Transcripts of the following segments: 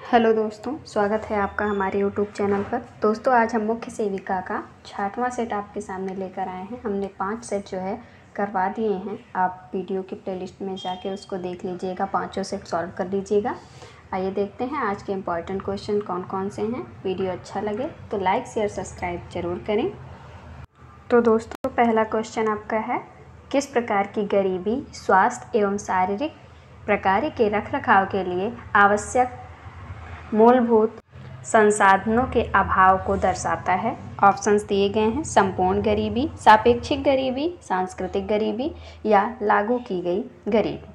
Hello दोस्तों, स्वागत है आपका हमारे YouTube चैनल पर। दोस्तों, आज हम मुख्य सेविका का 6वां सेट आपके सामने लेकर आए हैं। हमने 5 सेट जो है करवा दिए हैं। आप वीडियो की प्लेलिस्ट में जाके उसको देख लीजिएगा, 5 सेट सॉल्व कर लीजिएगा। आइए देखते हैं आज के इम्पॉर्टेंट क्वेश्चन कौन कौन से हैं। वीडियो अच्छा लगे तो लाइक शेयर सब्सक्राइब जरूर करें। तो दोस्तों, पहला क्वेश्चन आपका है, किस प्रकार की गरीबी स्वास्थ्य एवं शारीरिक प्रकार के रखरखाव के लिए आवश्यक मूलभूत संसाधनों के अभाव को दर्शाता है। ऑप्शंस दिए गए हैं, संपूर्ण गरीबी, सापेक्षिक गरीबी, सांस्कृतिक गरीबी या लागू की गई गरीबी।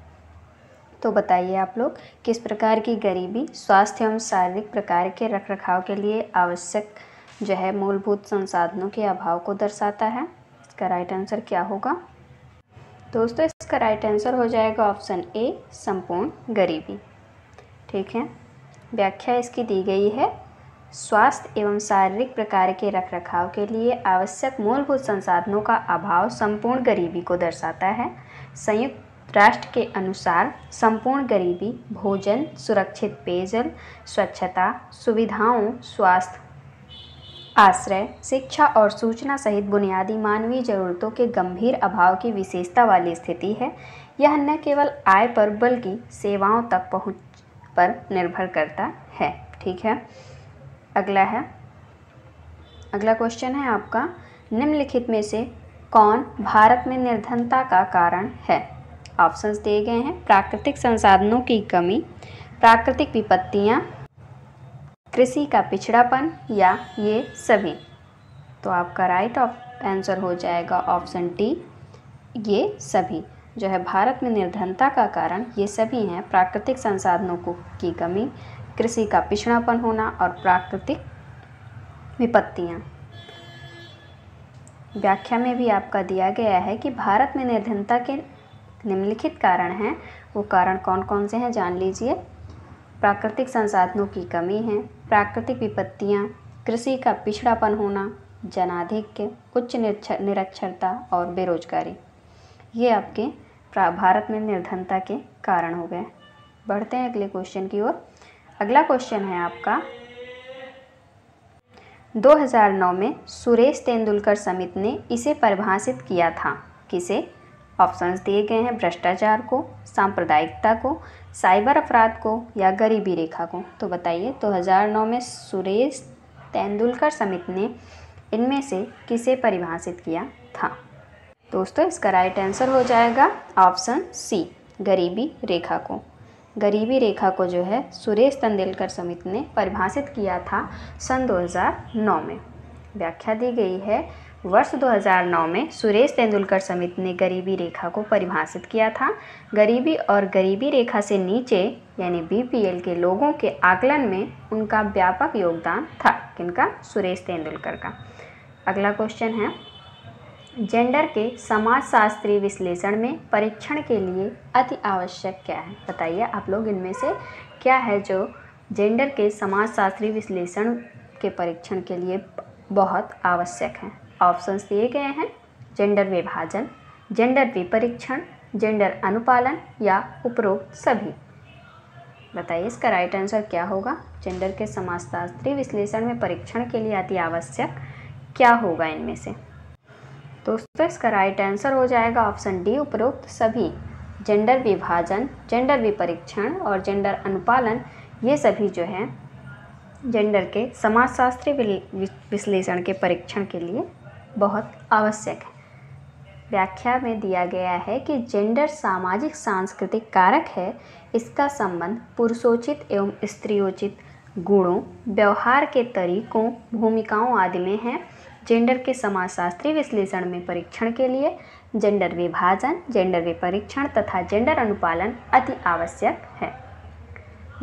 तो बताइए आप लोग, किस प्रकार की गरीबी स्वास्थ्य एवं शारीरिक प्रकार के रखरखाव के लिए आवश्यक जो है मूलभूत संसाधनों के अभाव को दर्शाता है। इसका राइट आंसर क्या होगा? दोस्तों, इसका राइट आंसर हो जाएगा ऑप्शन ए, संपूर्ण गरीबी। ठीक है, व्याख्या इसकी दी गई है, स्वास्थ्य एवं शारीरिक प्रकार के रखरखाव के लिए आवश्यक मूलभूत संसाधनों का अभाव संपूर्ण गरीबी को दर्शाता है। संयुक्त राष्ट्र के अनुसार संपूर्ण गरीबी भोजन, सुरक्षित पेयजल, स्वच्छता, सुविधाओं, स्वास्थ्य, आश्रय, शिक्षा और सूचना सहित बुनियादी मानवीय जरूरतों के गंभीर अभाव की विशेषता वाली स्थिति है। यह न केवल आय पर बल्कि सेवाओं तक पहुँच पर निर्भर करता है। ठीक है, अगला क्वेश्चन है आपका, निम्नलिखित में से कौन भारत में निर्धनता का कारण है? ऑप्शंस दिए गए हैं, प्राकृतिक संसाधनों की कमी, प्राकृतिक विपत्तियां, कृषि का पिछड़ापन या ये सभी। तो आपका राइट आंसर हो जाएगा ऑप्शन डी, ये सभी। जो है भारत में निर्धनता का कारण ये सभी हैं, प्राकृतिक संसाधनों की कमी, कृषि का पिछड़ापन होना और प्राकृतिक विपत्तियां। व्याख्या में भी आपका दिया गया है कि भारत में निर्धनता के निम्नलिखित कारण हैं। वो कारण कौन कौन से हैं जान लीजिए। प्राकृतिक संसाधनों की कमी है, प्राकृतिक विपत्तियां, कृषि का पिछड़ापन होना, जनाधिक्य, उच्च निरक्षरता और बेरोजगारी। ये आपके भारत में निर्धनता के कारण हो गए। बढ़ते हैं अगले क्वेश्चन की ओर। अगला क्वेश्चन है आपका, 2009 में सुरेश तेंदुलकर समिति ने इसे परिभाषित किया था। किसे? ऑप्शंस दिए गए हैं, भ्रष्टाचार को, सांप्रदायिकता को, साइबर अपराध को या गरीबी रेखा को। तो बताइए, 2009 में सुरेश तेंदुलकर समिति ने इनमें से किसे परिभाषित किया था? दोस्तों, इसका राइट आंसर हो जाएगा ऑप्शन सी, गरीबी रेखा को। गरीबी रेखा को जो है सुरेश तेंदुलकर समिति ने परिभाषित किया था सन 2009 में। व्याख्या दी गई है, वर्ष 2009 में सुरेश तेंदुलकर समिति ने गरीबी रेखा को परिभाषित किया था। गरीबी और गरीबी रेखा से नीचे यानी बीपीएल के लोगों के आकलन में उनका व्यापक योगदान था। किनका? सुरेश तेंदुलकर का। अगला क्वेश्चन है, जेंडर के समाजशास्त्रीय विश्लेषण में परीक्षण के लिए अति आवश्यक क्या है? बताइए आप लोग, इनमें से क्या है जो जेंडर के समाजशास्त्रीय विश्लेषण के परीक्षण के लिए बहुत आवश्यक है? ऑप्शंस दिए गए हैं, जेंडर विभाजन, जेंडर विपरीक्षण, जेंडर अनुपालन या उपरोक्त सभी। बताइए, इसका राइट आंसर क्या होगा? जेंडर के समाजशास्त्रीय विश्लेषण में परीक्षण के लिए अति आवश्यक क्या होगा इनमें से? दोस्तों, इसका राइट आंसर हो जाएगा ऑप्शन डी, उपरोक्त सभी। जेंडर विभाजन, जेंडर विपरीक्षण और जेंडर अनुपालन, ये सभी जो है जेंडर के समाजशास्त्रीय विश्लेषण के परीक्षण के लिए बहुत आवश्यक है। व्याख्या में दिया गया है कि जेंडर सामाजिक सांस्कृतिक कारक है। इसका संबंध पुरुषोचित एवं स्त्रियोचित गुणों, व्यवहार के तरीकों, भूमिकाओं आदि में है। जेंडर के समाजशास्त्रीय विश्लेषण में परीक्षण के लिए जेंडर विभाजन, जेंडर विपरीक्षण तथा जेंडर अनुपालन अति आवश्यक है।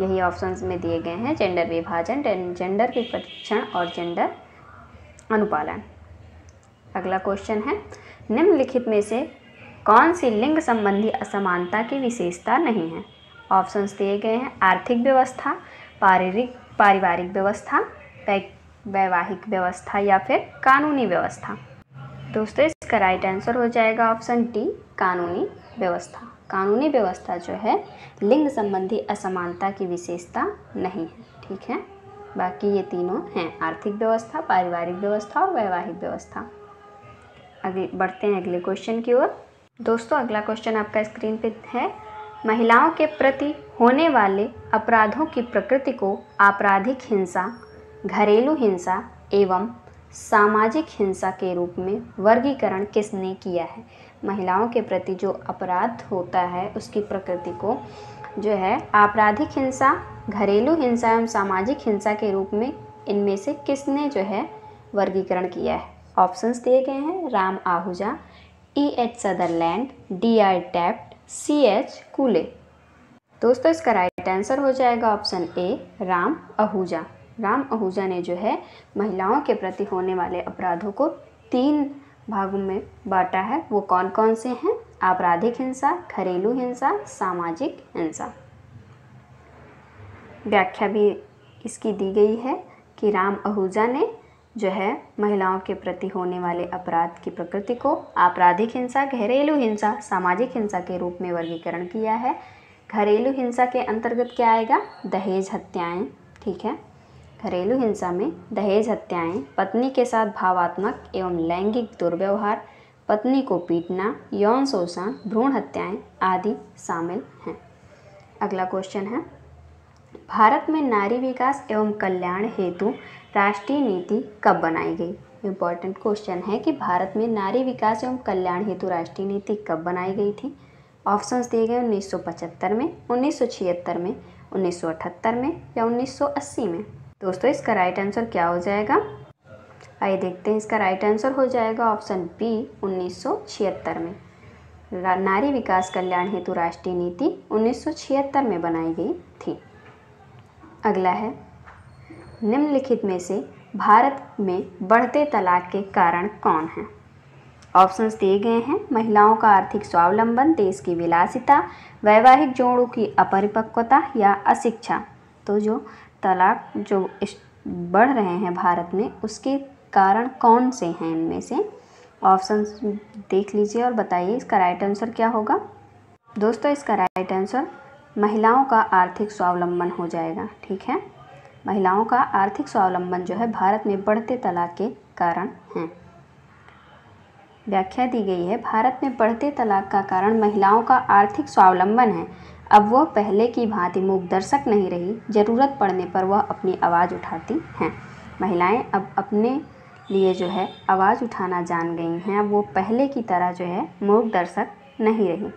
यही ऑप्शंस में दिए गए हैं, जेंडर विभाजन, जेंडर विपरीक्षण और जेंडर अनुपालन। अगला क्वेश्चन है, निम्नलिखित में से कौन सी लिंग संबंधी असमानता की विशेषता नहीं है? ऑप्शंस दिए गए हैं, आर्थिक व्यवस्था, पारिवारिक व्यवस्था, वैवाहिक व्यवस्था या फिर कानूनी व्यवस्था। दोस्तों, इसका राइट आंसर हो जाएगा ऑप्शन डी, कानूनी व्यवस्था। कानूनी व्यवस्था जो है लिंग संबंधी असमानता की विशेषता नहीं है। ठीक है, बाकी ये तीनों हैं, आर्थिक व्यवस्था, पारिवारिक व्यवस्था और वैवाहिक व्यवस्था। आगे बढ़ते हैं अगले क्वेश्चन की ओर। दोस्तों अगला क्वेश्चन आपका स्क्रीन पे है, महिलाओं के प्रति होने वाले अपराधों की प्रकृति को आपराधिक हिंसा, घरेलू हिंसा एवं सामाजिक हिंसा के रूप में वर्गीकरण किसने किया है? महिलाओं के प्रति जो अपराध होता है उसकी प्रकृति को जो है आपराधिक हिंसा, घरेलू हिंसा एवं सामाजिक हिंसा के रूप में इनमें से किसने जो है वर्गीकरण किया है? ऑप्शंस दिए गए हैं, Ram Ahuja, E.H. Sutherland, D.R. Taft, C.H. कूले। दोस्तों इसका राइट आंसर हो जाएगा ऑप्शन ए, राम आहूजा। राम आहूजा ने जो है महिलाओं के प्रति होने वाले अपराधों को 3 भागों में बांटा है। वो कौन कौन से हैं? आपराधिक हिंसा, घरेलू हिंसा, सामाजिक हिंसा। व्याख्या भी इसकी दी गई है कि राम आहूजा ने जो है महिलाओं के प्रति होने वाले अपराध की प्रकृति को आपराधिक हिंसा, घरेलू हिंसा, सामाजिक हिंसा के रूप में वर्गीकरण किया है। घरेलू हिंसा के अंतर्गत क्या आएगा? दहेज हत्याएं। ठीक है, घरेलू हिंसा में दहेज हत्याएं, पत्नी के साथ भावात्मक एवं लैंगिक दुर्व्यवहार, पत्नी को पीटना, यौन शोषण, भ्रूण हत्याएं आदि शामिल हैं। अगला क्वेश्चन है, भारत में नारी विकास एवं कल्याण हेतु राष्ट्रीय नीति कब बनाई गई? इम्पॉर्टेंट क्वेश्चन है कि भारत में नारी विकास एवं कल्याण हेतु राष्ट्रीय नीति कब बनाई गई थी? ऑप्शंस दिए गए 1975 में, 1976 में, 1978 में या 1980 में। दोस्तों इसका राइट आंसर क्या हो जाएगा? आइए देखते हैं। इसका राइट आंसर हो जाएगा ऑप्शन बी, 1976 में। नारी विकास कल्याण हेतु राष्ट्रीय नीति 1976 में बनाई गई थी। अगला है, निम्नलिखित में से भारत में बढ़ते तलाक के कारण कौन हैं? ऑप्शंस दिए गए हैं, महिलाओं का आर्थिक स्वावलंबन, देश की विलासिता, वैवाहिक जोड़ों की अपरिपक्वता या अशिक्षा। तो जो तलाक जो बढ़ रहे हैं भारत में उसके कारण कौन से हैं? इनमें से ऑप्शंस देख लीजिए और बताइए इसका राइट आंसर क्या होगा। दोस्तों इसका राइट आंसर महिलाओं का आर्थिक स्वावलंबन हो जाएगा। ठीक है, महिलाओं का आर्थिक स्वावलंबन जो है भारत में बढ़ते तलाक के कारण हैं। व्याख्या दी गई है, भारत में बढ़ते तलाक का कारण महिलाओं का आर्थिक स्वावलंबन है। अब वह पहले की भांति मूक दर्शक नहीं रही, जरूरत पड़ने पर वह अपनी आवाज़ उठाती हैं। महिलाएं अब अपने लिए जो है आवाज़ उठाना जान गई हैं। अब वो पहले की तरह जो है मूक दर्शक नहीं रही।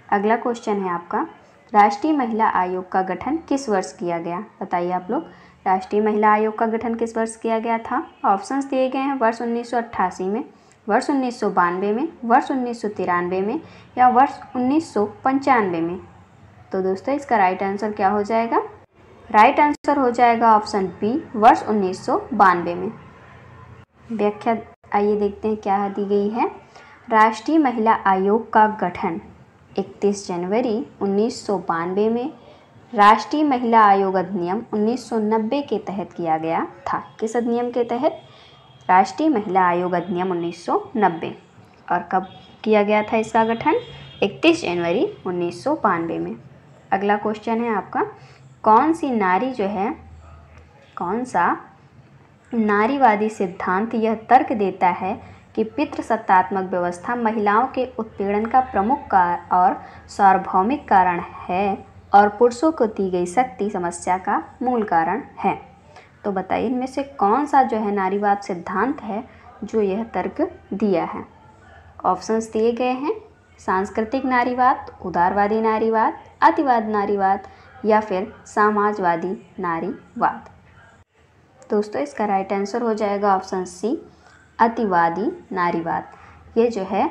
अगला क्वेश्चन है आपका, राष्ट्रीय महिला आयोग का गठन किस वर्ष किया गया? बताइए आप लोग, राष्ट्रीय महिला आयोग का गठन किस वर्ष किया गया था? ऑप्शंस दिए गए हैं, वर्ष 1988 में, वर्ष 1992 में, वर्ष 1993 में या वर्ष 1995 में। तो दोस्तों इसका राइट आंसर क्या हो जाएगा? राइट आंसर हो जाएगा ऑप्शन बी, वर्ष 1992 में। व्याख्या आइए देखते हैं क्या दी गई है। राष्ट्रीय महिला आयोग का गठन 31 जनवरी 1992 में राष्ट्रीय महिला आयोग अधिनियम 1990 के तहत किया गया था। किस अधिनियम के तहत? राष्ट्रीय महिला आयोग अधिनियम 1990। और कब किया गया था इसका गठन? 31 जनवरी 1992 में। अगला क्वेश्चन है आपका, कौन सा नारीवादी सिद्धांत यह तर्क देता है कि पितृसत्तात्मक व्यवस्था महिलाओं के उत्पीड़न का प्रमुख और सार्वभौमिक कारण है और पुरुषों को दी गई शक्ति समस्या का मूल कारण है? तो बताइए इनमें से कौन सा जो है नारीवाद सिद्धांत है जो यह तर्क दिया है? ऑप्शंस दिए गए हैं, सांस्कृतिक नारीवाद, उदारवादी नारीवाद, अतिवाद नारीवाद या फिर समाजवादी नारीवाद। दोस्तों इसका राइट आंसर हो जाएगा ऑप्शन सी, अतिवादी नारीवाद। ये जो है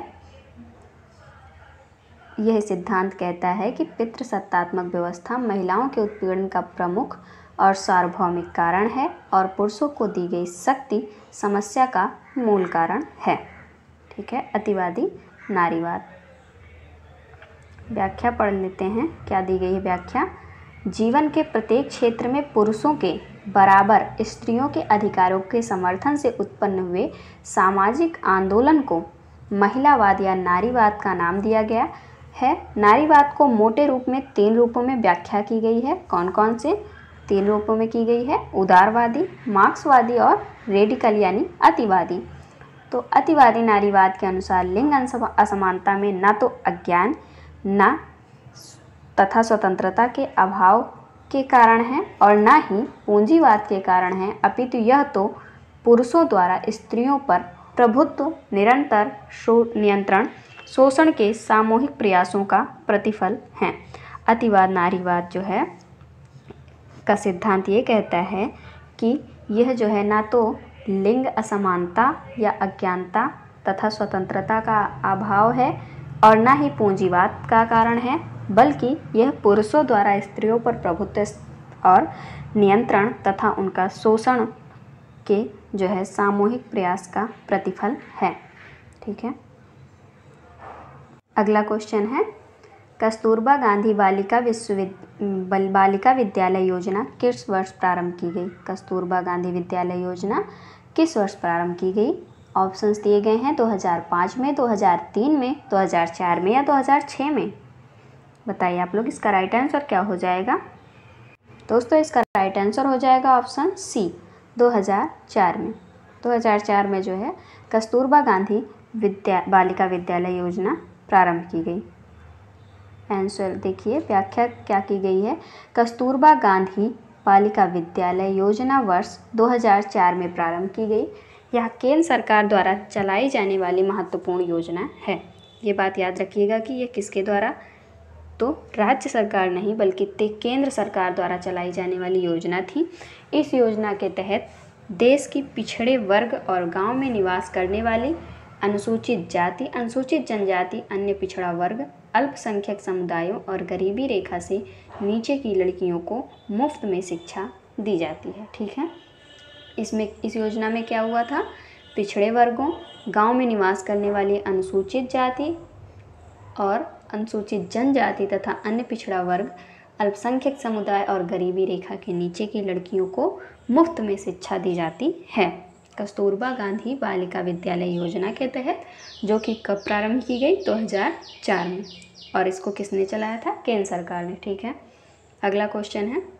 यह सिद्धांत कहता है कि पितृसत्तात्मक व्यवस्था महिलाओं के उत्पीड़न का प्रमुख और सार्वभौमिक कारण है और पुरुषों को दी गई शक्ति समस्या का मूल कारण है। ठीक है, अतिवादी नारीवाद। व्याख्या पढ़ लेते हैं, क्या दी गई है व्याख्या। जीवन के प्रत्येक क्षेत्र में पुरुषों के बराबर स्त्रियों के अधिकारों के समर्थन से उत्पन्न हुए सामाजिक आंदोलन को महिलावाद या नारीवाद का नाम दिया गया है। नारीवाद को मोटे रूप में 3 रूपों में व्याख्या की गई है। कौन कौन से? 3 रूपों में की गई है, उदारवादी, मार्क्सवादी और रेडिकल यानी अतिवादी। तो अतिवादी नारीवाद के अनुसार लिंग असमानता में न तो अज्ञान न तथा स्वतंत्रता के अभाव के कारण है और न ही पूंजीवाद के कारण है, अपितु यह तो पुरुषों द्वारा स्त्रियों पर प्रभुत्व, निरंतर नियंत्रण, शोषण के सामूहिक प्रयासों का प्रतिफल है। अतिवाद नारीवाद जो है का सिद्धांत ये कहता है कि यह जो है ना तो लिंग असमानता या अज्ञानता तथा स्वतंत्रता का अभाव है और न ही पूंजीवाद का कारण है, बल्कि यह पुरुषों द्वारा स्त्रियों पर प्रभुत्व और नियंत्रण तथा उनका शोषण के जो है सामूहिक प्रयास का प्रतिफल है। ठीक है। अगला क्वेश्चन है, कस्तूरबा गांधी बालिका विद्यालय योजना किस वर्ष प्रारंभ की गई? कस्तूरबा गांधी विद्यालय योजना किस वर्ष प्रारंभ की गई? ऑप्शंस दिए गए हैं 2005 में, 2003 में, 2004 में या 2006 में। बताइए आप लोग, इसका राइट आंसर क्या हो जाएगा? दोस्तों इसका राइट आंसर हो जाएगा ऑप्शन सी, 2004 में। 2004 में जो है कस्तूरबा गांधी बालिका विद्यालय योजना प्रारंभ की गई। आंसर देखिए, व्याख्या क्या की गई है, कस्तूरबा गांधी बालिका विद्यालय योजना वर्ष 2004 में प्रारंभ की गई। यह केंद्र सरकार द्वारा चलाई जाने वाली महत्वपूर्ण योजना है। ये बात याद रखिएगा कि यह किसके द्वारा, तो राज्य सरकार नहीं बल्कि केंद्र सरकार द्वारा चलाई जाने वाली योजना थी। इस योजना के तहत देश की पिछड़े वर्ग और गांव में निवास करने वाली अनुसूचित जाति, अनुसूचित जनजाति, अन्य पिछड़ा वर्ग, अल्पसंख्यक समुदायों और गरीबी रेखा से नीचे की लड़कियों को मुफ्त में शिक्षा दी जाती है। ठीक है। इस योजना में क्या हुआ था, पिछड़े वर्गों, गांव में निवास करने वाली अनुसूचित जाति और अनुसूचित जनजाति तथा अन्य पिछड़ा वर्ग, अल्पसंख्यक समुदाय और गरीबी रेखा के नीचे की लड़कियों को मुफ्त में शिक्षा दी जाती है। कस्तूरबा गांधी बालिका विद्यालय योजना के तहत, जो कि कब प्रारंभ की गई, 2004 में, और इसको किसने चलाया था, केंद्र सरकार ने। ठीक है। अगला क्वेश्चन है,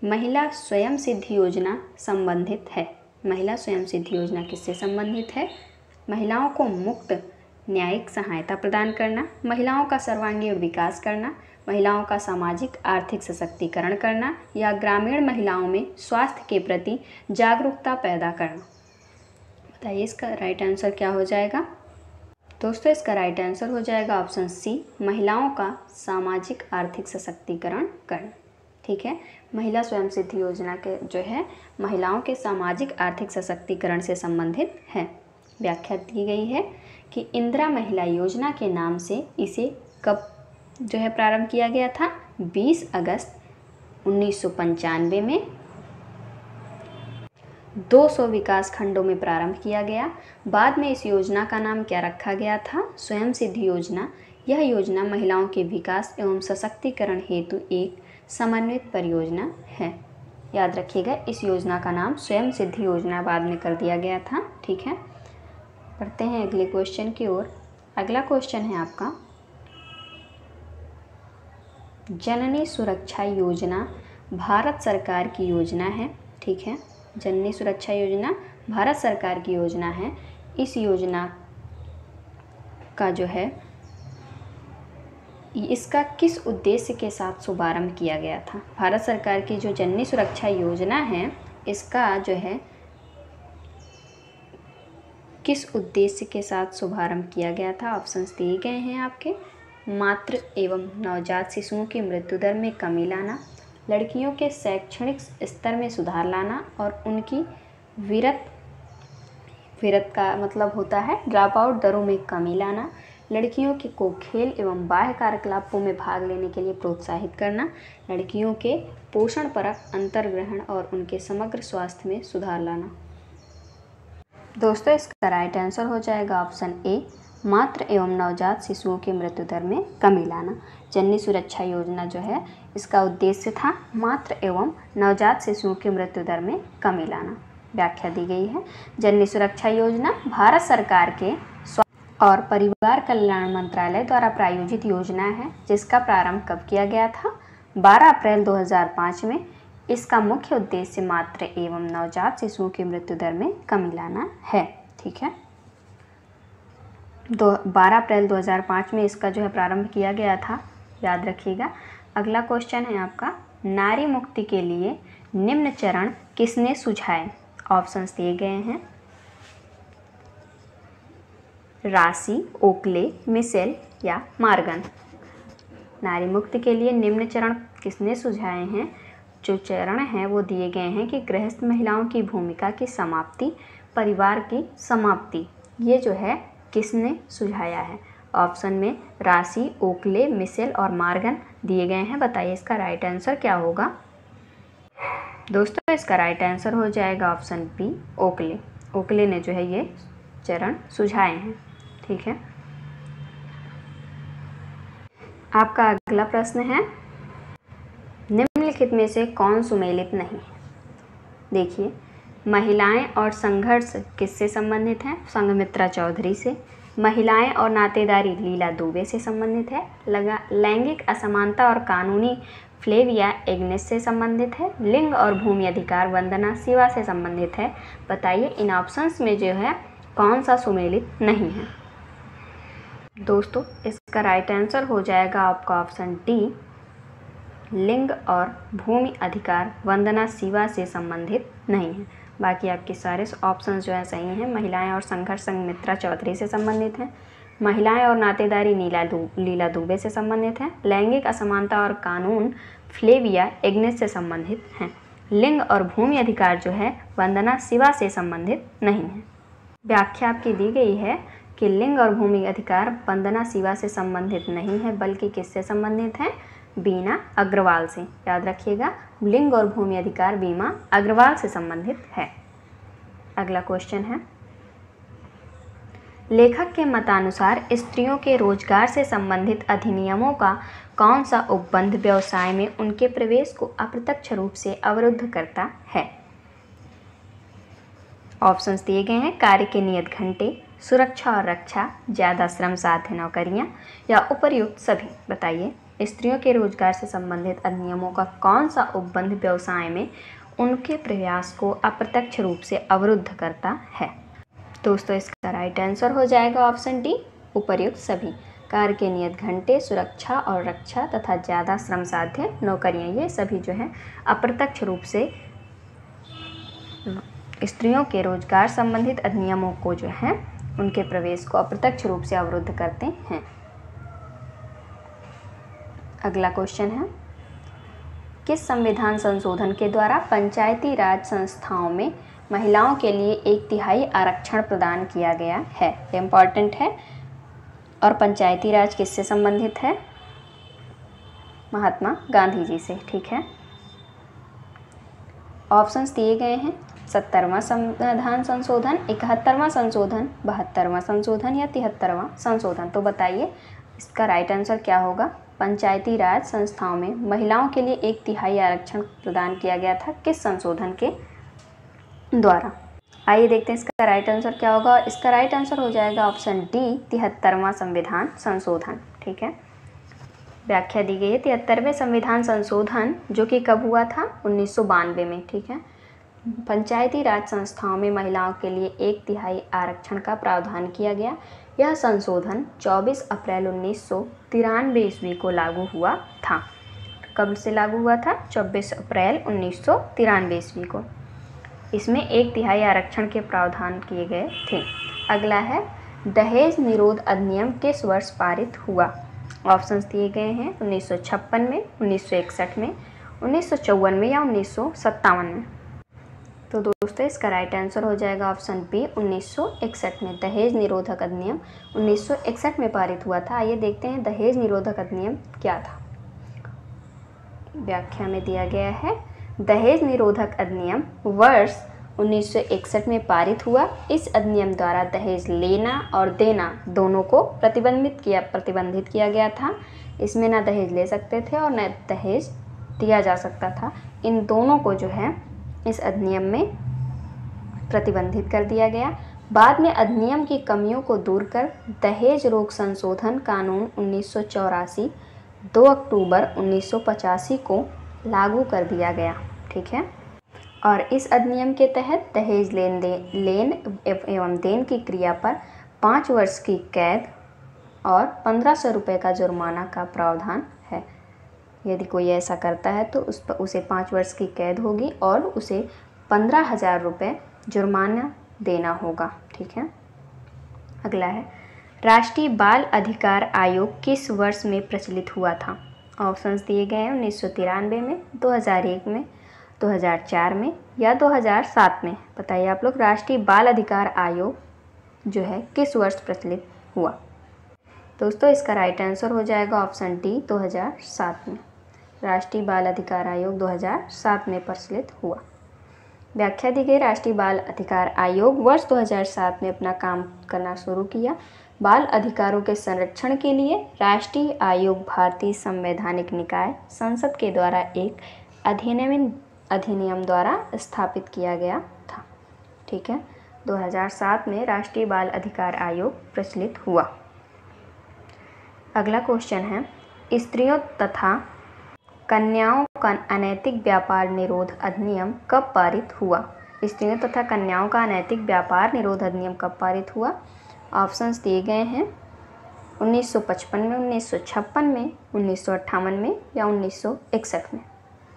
महिला स्वयं सिद्धि योजना संबंधित है। महिला स्वयं सिद्धि योजना किससे संबंधित है? महिलाओं को मुक्त न्यायिक सहायता प्रदान करना, महिलाओं का सर्वांगीण विकास करना, महिलाओं का सामाजिक आर्थिक सशक्तिकरण करना या ग्रामीण महिलाओं में स्वास्थ्य के प्रति जागरूकता पैदा करना। बताइए इसका राइट आंसर क्या हो जाएगा? दोस्तों इसका राइट आंसर हो जाएगा ऑप्शन सी, महिलाओं का सामाजिक आर्थिक सशक्तिकरण करना। ठीक है। महिला स्वयं सिद्धि योजना के जो है महिलाओं के सामाजिक आर्थिक सशक्तिकरण से संबंधित है। व्याख्या दी गई है कि इंदिरा महिला योजना के नाम से इसे कब जो है प्रारंभ किया गया था, 20 अगस्त 1995 में 200 विकास खंडों में प्रारंभ किया गया। बाद में इस योजना का नाम क्या रखा गया था, स्वयं सिद्धि योजना। यह योजना महिलाओं के विकास एवं सशक्तिकरण हेतु एक समन्वित परियोजना है। याद रखिएगा, इस योजना का नाम स्वयं सिद्धि योजना बाद में कर दिया गया था। ठीक है। पढ़ते हैं अगले क्वेश्चन की ओर। अगला क्वेश्चन है आपका, जननी सुरक्षा योजना भारत सरकार की योजना है। ठीक है। जननी सुरक्षा योजना भारत सरकार की योजना है। इस योजना का जो है इसका किस उद्देश्य के साथ शुभारंभ किया गया था? भारत सरकार की जो जननी सुरक्षा योजना है, इसका जो है किस उद्देश्य के साथ शुभारंभ किया गया था? ऑप्शंस दिए गए हैं आपके, मातृ एवं नवजात शिशुओं की मृत्यु दर में कमी लाना, लड़कियों के शैक्षणिक स्तर में सुधार लाना और उनकी विरत का मतलब होता है ड्रॉप आउट दरों में कमी लाना, लड़कियों को खेल एवं बाह्य कार्यकलापों में भाग लेने के लिए प्रोत्साहित करना, लड़कियों के पोषण परक अंतर्ग्रहण और उनके समग्र स्वास्थ्य में सुधार लाना। दोस्तों इसका राइट आंसर हो जाएगा ऑप्शन ए, मातृ एवं नवजात शिशुओं की मृत्यु दर में कमी लाना। जननी सुरक्षा योजना जो है इसका उद्देश्य था मातृ एवं नवजात शिशुओं की मृत्यु दर में कमी लाना। व्याख्या दी गई है, जननी सुरक्षा योजना भारत सरकार के स्वास्थ्य और परिवार कल्याण मंत्रालय द्वारा प्रायोजित योजना है, जिसका प्रारंभ कब किया गया था? 12 अप्रैल 2005 में। इसका मुख्य उद्देश्य मातृ एवं नवजात शिशुओं की मृत्यु दर में कमी लाना है। ठीक है, 12 अप्रैल 2005 में इसका जो है प्रारंभ किया गया था, याद रखिएगा। अगला क्वेश्चन है आपका, नारी मुक्ति के लिए निम्न चरण किसने सुझाए? ऑप्शंस दिए गए हैं, राशि, ओकले, मिशेल या मार्गन। नारी मुक्ति के लिए निम्न चरण किसने सुझाए हैं? जो चरण हैं वो दिए गए हैं कि गृहस्थ महिलाओं की भूमिका की समाप्ति, परिवार की समाप्ति, ये जो है किसने सुझाया है? ऑप्शन में राशि, ओकले, मिशेल और मार्गन दिए गए हैं। बताइए इसका राइट आंसर क्या होगा? दोस्तों इसका राइट आंसर हो जाएगा ऑप्शन बी, ओकले। ओकले ने जो है ये चरण सुझाए हैं। ठीक है, आपका अगला प्रश्न है, निम्नलिखित में से कौन सुमेलित नहीं? देखिए, महिलाएं और संघर्ष किससे संबंधित हैं? संघमित्रा चौधरी से। महिलाएं और नातेदारी लीला दुबे से संबंधित है। लैंगिक असमानता और कानूनी फ्लेविया एग्नेस से संबंधित है। लिंग और भूमि अधिकार वंदना शिवा से संबंधित है। बताइए इन ऑप्शंस में जो है कौन सा सुमेलित नहीं है? दोस्तों इसका राइट आंसर हो जाएगा आपका ऑप्शन डी, लिंग और भूमि अधिकार वंदना शिवा से संबंधित नहीं है। बाकी आपके सारे ऑप्शंस जो है सही हैं। महिलाएं और संघर्ष संघमित्रा चौधरी से संबंधित हैं। महिलाएं और नातेदारी लीला दुबे से संबंधित हैं। लैंगिक असमानता और कानून फ्लेविया एग्नेस से संबंधित हैं। लिंग और भूमि अधिकार जो है वंदना शिवा से संबंधित नहीं है। व्याख्या आपकी दी गई है कि लिंग और भूमि अधिकार वंदना शिवा से संबंधित नहीं है, बल्कि किससे संबंधित हैं? बीना अग्रवाल से। याद रखिएगा, लिंग और भूमि अधिकार बीमा अग्रवाल से संबंधित है। अगला क्वेश्चन है, लेखक के मतानुसार स्त्रियों के रोजगार से संबंधित अधिनियमों का कौन सा उपबंध व्यवसाय में उनके प्रवेश को अप्रत्यक्ष रूप से अवरुद्ध करता है? ऑप्शंस दिए गए हैं, कार्य के नियत घंटे, सुरक्षा और रक्षा, ज़्यादा श्रम साध्य नौकरियां या उपर्युक्त सभी। बताइए स्त्रियों के रोजगार से संबंधित अधिनियमों का कौन सा उपबंध व्यवसाय में उनके प्रयास को अप्रत्यक्ष रूप से अवरुद्ध करता है? दोस्तों इसका राइट आंसर हो जाएगा ऑप्शन डी, उपर्युक्त सभी। कार्य के नियत घंटे, सुरक्षा और रक्षा तथा ज़्यादा श्रम साध्य नौकरियां, ये सभी जो है अप्रत्यक्ष रूप से स्त्रियों के रोजगार संबंधित अधिनियमों को जो है उनके प्रवेश को अप्रत्यक्ष रूप से अवरुद्ध करते हैं। अगला क्वेश्चन है, किस संविधान संशोधन के द्वारा पंचायती राज संस्थाओं में महिलाओं के लिए 1/3 आरक्षण प्रदान किया गया है? इम्पॉर्टेंट है। और पंचायती राज किससे संबंधित है? महात्मा गांधी जी से। ठीक है, ऑप्शंस दिए गए हैं, 70वां संविधान संशोधन, 71वां संशोधन, 72वां संशोधन या 73वां संशोधन। तो बताइए इसका राइट आंसर क्या होगा? पंचायती राज संस्थाओं में महिलाओं के लिए 1/3 आरक्षण प्रदान किया गया था, किस संशोधन के द्वारा? आइए देखते हैं इसका राइट आंसर क्या होगा। इसका राइट आंसर हो जाएगा ऑप्शन डी, 73वां संविधान संशोधन। ठीक है, व्याख्या दी गई है 73वें संविधान संशोधन जो कि कब हुआ था? 1992 में। ठीक है, पंचायती राज संस्थाओं में महिलाओं के लिए 1/3 आरक्षण का प्रावधान किया गया। यह संशोधन 24 अप्रैल 1993 ईस्वी को लागू हुआ था। कब से लागू हुआ था? 24 अप्रैल 1993 ईस्वी को। इसमें 1/3 आरक्षण के प्रावधान किए गए थे। अगला है, दहेज निरोध अधिनियम किस वर्ष पारित हुआ? ऑप्शंस दिए गए हैं, 1956 में, 1961 में, 1954 में या 1957 में। तो दोस्तों इसका राइट आंसर हो जाएगा ऑप्शन बी, 1961 में। दहेज निरोधक अधिनियम 1961 में पारित हुआ था। आइए देखते हैं दहेज निरोधक अधिनियम क्या था। व्याख्या में दिया गया है, दहेज निरोधक अधिनियम वर्ष 1961 में पारित हुआ। इस अधिनियम द्वारा दहेज लेना और देना दोनों को प्रतिबंधित किया गया था। इसमें ना दहेज ले सकते थे और न दहेज दिया जा सकता था। इन दोनों को जो है इस अधिनियम में प्रतिबंधित कर दिया गया। बाद में अधिनियम की कमियों को दूर कर दहेज रोक संशोधन कानून 1984 2 अक्टूबर 1985 को लागू कर दिया गया। ठीक है। और इस अधिनियम के तहत दहेज लेन एवं देन की क्रिया पर 5 वर्ष की कैद और 1500 रुपये का जुर्माना का प्रावधान है। यदि कोई ऐसा करता है तो उसे 5 वर्ष की कैद होगी और उसे 15,000 रुपये जुर्माना देना होगा, ठीक है। अगला है, राष्ट्रीय बाल अधिकार आयोग किस वर्ष में प्रचलित हुआ था? ऑप्शंस दिए गए हैं 1993 में, 2001 में, 2004 में या 2007 में। बताइए आप लोग, राष्ट्रीय बाल अधिकार आयोग जो है किस वर्ष प्रचलित हुआ? दोस्तों इसका राइट आंसर हो जाएगा ऑप्शन डी, 2007 में। राष्ट्रीय बाल अधिकार आयोग 2007 में प्रचलित हुआ। व्याख्या दी गई, राष्ट्रीय बाल अधिकार आयोग वर्ष 2007 में अपना काम करना शुरू किया। बाल अधिकारों के संरक्षण के लिए राष्ट्रीय आयोग भारतीय संवैधानिक निकाय संसद के द्वारा एक अधिनियम द्वारा स्थापित किया गया था, ठीक है। 2007 में राष्ट्रीय बाल अधिकार आयोग प्रचलित हुआ। अगला क्वेश्चन है, स्त्रियों तथा कन्याओं का अनैतिक व्यापार निरोध अधिनियम कब पारित हुआ? स्त्रियों तथा कन्याओं का अनैतिक व्यापार निरोध अधिनियम कब पारित हुआ? ऑप्शंस दिए गए हैं 1955 में, 1956 में, 1958 में या 1961 में।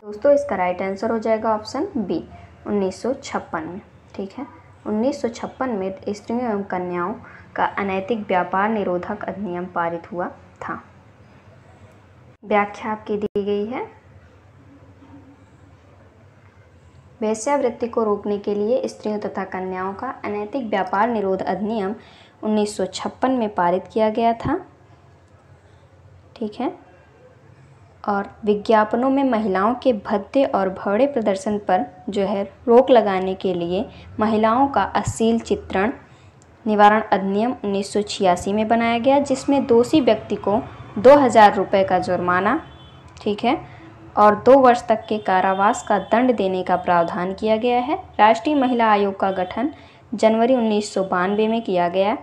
दोस्तों इसका राइट आंसर हो जाएगा ऑप्शन बी, 1956 में, ठीक है। 1956 में स्त्रियों एवं कन्याओं का अनैतिक व्यापार निरोधक अधिनियम पारित हुआ था। व्याख्या आपकी दी गई है, वेश्यावृत्ति को रोकने के लिए स्त्रियों तथा कन्याओं का अनैतिक व्यापार निरोध अधिनियम 1956 में पारित किया गया था, ठीक है। और विज्ञापनों में महिलाओं के भद्दे और भौड़े प्रदर्शन पर जो है रोक लगाने के लिए महिलाओं का अश्लील चित्रण निवारण अधिनियम 1986 में बनाया गया, जिसमें दोषी व्यक्ति को 2000 रुपये का जुर्माना, ठीक है, और 2 वर्ष तक के कारावास का दंड देने का प्रावधान किया गया है। राष्ट्रीय महिला आयोग का गठन जनवरी 1992 में किया गया।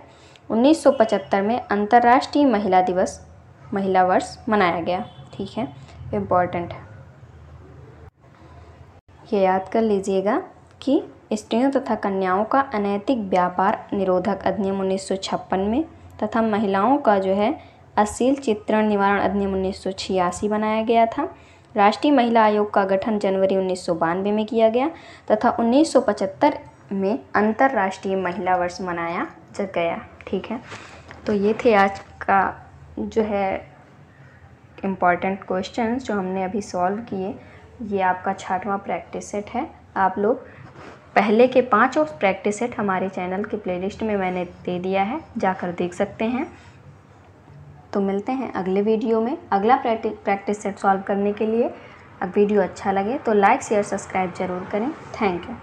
1975 में अंतर्राष्ट्रीय महिला वर्ष मनाया गया, ठीक है, इम्पॉर्टेंट है। ये याद कर लीजिएगा कि स्त्रियों तथा कन्याओं का अनैतिक व्यापार निरोधक अधिनियम 1956 में तथा महिलाओं का जो है अश्लील चित्रण निवारण अधिनियम 1986 बनाया गया था। राष्ट्रीय महिला आयोग का गठन जनवरी 1992 में किया गया तथा 1975 में अंतर्राष्ट्रीय महिला वर्ष मनाया गया, ठीक है। तो ये थे आज का जो है इम्पॉर्टेंट क्वेश्चंस जो हमने अभी सॉल्व किए। ये आपका 6वां प्रैक्टिस सेट है। आप लोग पहले के 5 प्रैक्टिस सेट हमारे चैनल के प्लेलिस्ट में मैंने दे दिया है, जाकर देख सकते हैं। तो मिलते हैं अगले वीडियो में अगला प्रैक्टिस सेट सॉल्व करने के लिए। अब वीडियो अच्छा लगे तो लाइक शेयर सब्सक्राइब जरूर करें। Thank you.